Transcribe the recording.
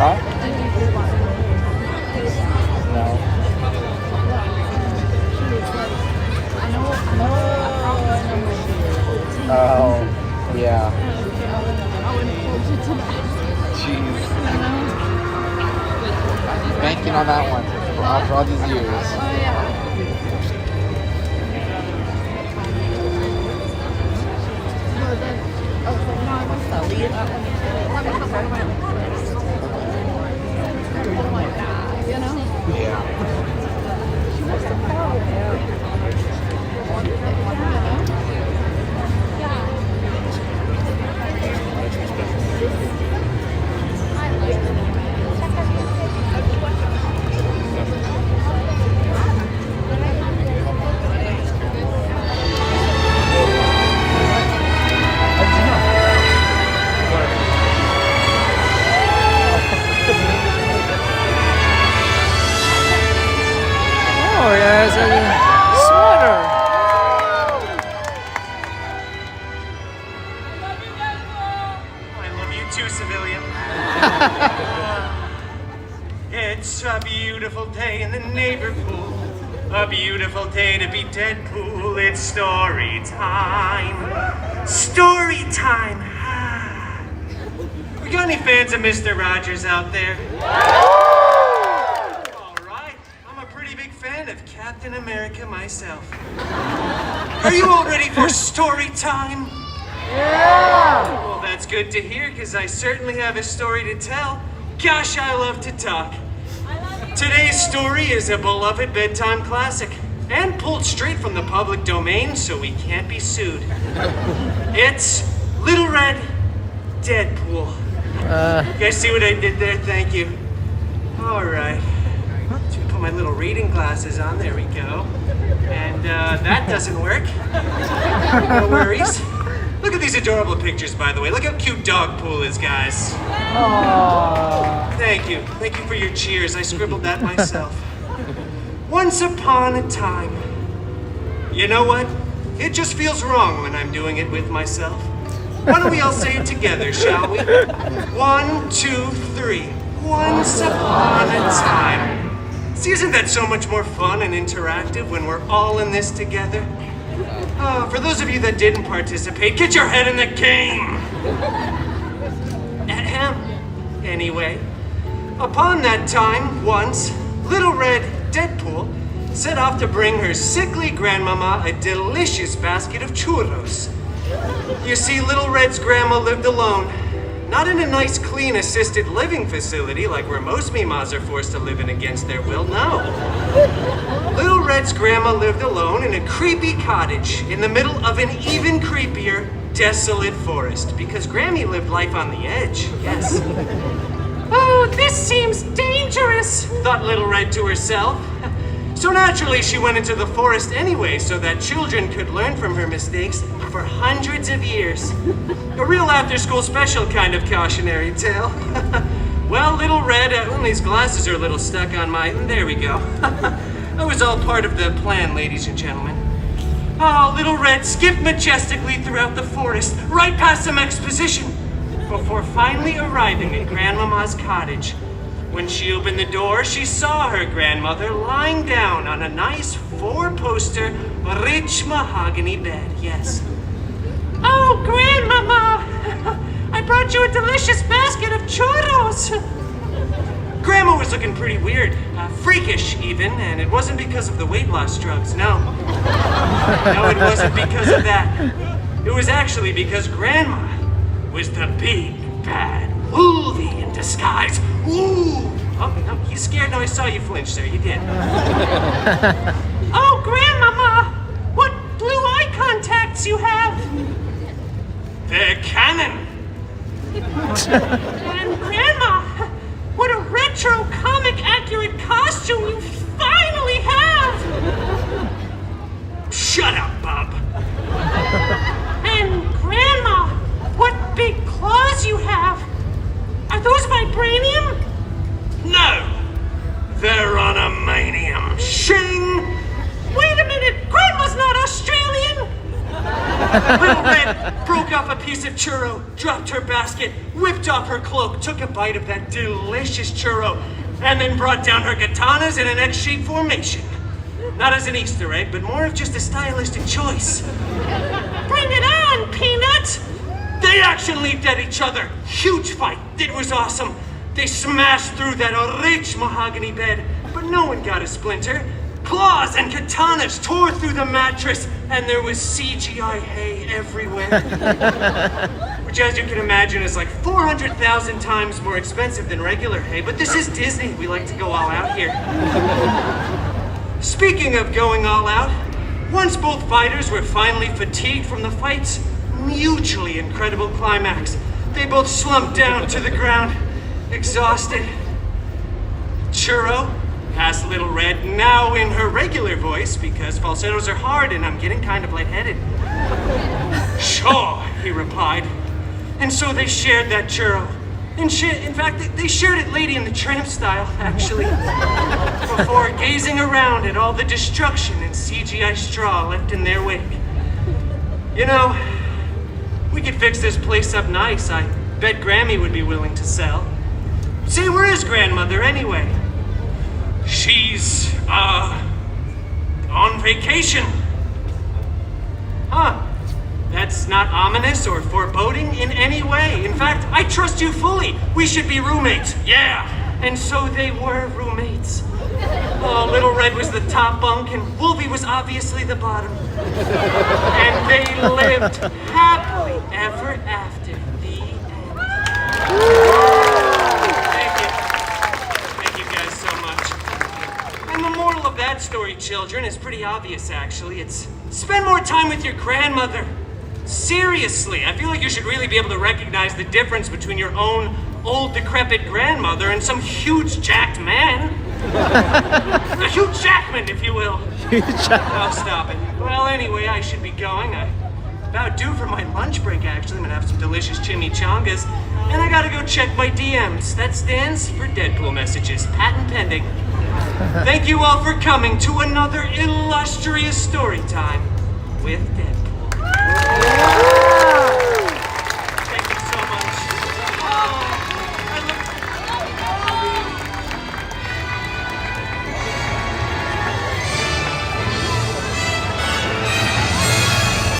Huh? No. Oh, yeah. Jeez. Banking on that one after all these years. Oh, yeah, it's a sweater. I love you too, civilian. It's a beautiful day in the neighborhood. A beautiful day to be Deadpool. It's story time. Story time. We got any fans of Mr. Rogers out there? All right. I'm a pretty big fan of Captain America myself. Are you all ready for story time? Yeah. Well, that's good to hear, because I certainly have a story to tell. Gosh, I love to talk. Today's story is a beloved bedtime classic, and pulled straight from the public domain, so we can't be sued. It's Little Red Deadpool. You guys see what I did there? Thank you. All right. Just put my little reading glasses on. There we go. And that doesn't work. No worries. Look at these adorable pictures, by the way. Look how cute Dogpool is, guys. Aww. Thank you. Thank you for your cheers. I scribbled that myself. Once upon a time. You know what? It just feels wrong when I'm doing it with myself. Why don't we all say it together, shall we? 1, 2, 3. Once upon a time. See, isn't that so much more fun and interactive when we're all in this together? For those of you that didn't participate, get your head in the game! Ahem. Anyway, upon that time, once, Little Red Deadpool set off to bring her sickly grandmama a delicious basket of churros. You see, Little Red's grandma lived alone. Not in a nice, clean, assisted living facility like where most Mimas are forced to live in against their will, no. Little Red's grandma lived alone in a creepy cottage in the middle of an even creepier, desolate forest, because Grammy lived life on the edge, yes. Oh, this seems dangerous, thought Little Red to herself. So naturally, she went into the forest anyway so that children could learn from her mistakes for hundreds of years. A real after-school special kind of cautionary tale. Well, Little Red, these glasses are a little stuck on my... There we go. That was all part of the plan, ladies and gentlemen. Oh, Little Red skipped majestically throughout the forest, right past some exposition, before finally arriving at Grandmama's cottage. When she opened the door, she saw her grandmother lying down on a nice 4-poster, rich mahogany bed, yes. Oh, Grandmama! I brought you a delicious basket of churros! Grandma was looking pretty weird, freakish even, and it wasn't because of the weight loss drugs, no. No, it wasn't because of that. It was actually because Grandma was the big, bad wolvie in disguise. Ooh! Oh, no, you scared? No, I saw you flinch, sir. You did. Oh, Grandmama! What blue eye contacts you have? They're canon. And Grandma, what a retro comic-accurate costume you finally have! Shut up, Bob. And Grandma, what big claws you have! Are those vibranium? No, they're unamanium. Shing! Wait a minute, Grandma's not Australian! Little Red broke off a piece of churro, dropped her basket, whipped off her cloak, took a bite of that delicious churro, and then brought down her katanas in an X-shaped formation. Not as an Easter egg, but more of just a stylistic choice. Bring it on, Peanut! They action leaped at each other. Huge fight. It was awesome. They smashed through that rich mahogany bed, but no one got a splinter. Claws and katanas tore through the mattress, and there was CGI hay everywhere. Which, as you can imagine, is like 400,000 times more expensive than regular hay, but this is Disney. We like to go all out here. Speaking of going all out, once both fighters were finally fatigued from the fight's mutually incredible climax, they both slumped down to the ground, exhausted. Churro asked Little Red, now in her regular voice, because falsettos are hard and I'm getting kind of lightheaded. Sure, he replied. And so they shared that churro. In fact, they shared it Lady and the Tramp style, actually. Before gazing around at all the destruction and CGI straw left in their wake. You know, we could fix this place up nice. I bet Grammy would be willing to sell. Say, where is grandmother anyway? She's, on vacation. Huh. That's not ominous or foreboding in any way. In fact, I trust you fully. We should be roommates. Yeah. And so they were roommates. Oh, Little Red was the top bunk and Wolvie was obviously the bottom. And they lived happily ever after. The end. Thank you guys so much. And the moral of that story, children, is pretty obvious, actually. It's spend more time with your grandmother. Seriously, I feel like you should really be able to recognize the difference between your own old decrepit grandmother and some huge jacked man. A huge jackman, if you will. I'll stop it. Well, anyway, I should be going. I'm about due for my lunch break, actually. I'm gonna have some delicious chimichangas. And I gotta go check my DMs. That stands for Deadpool messages. Patent pending. Thank you all for coming to another illustrious story time with Deadpool.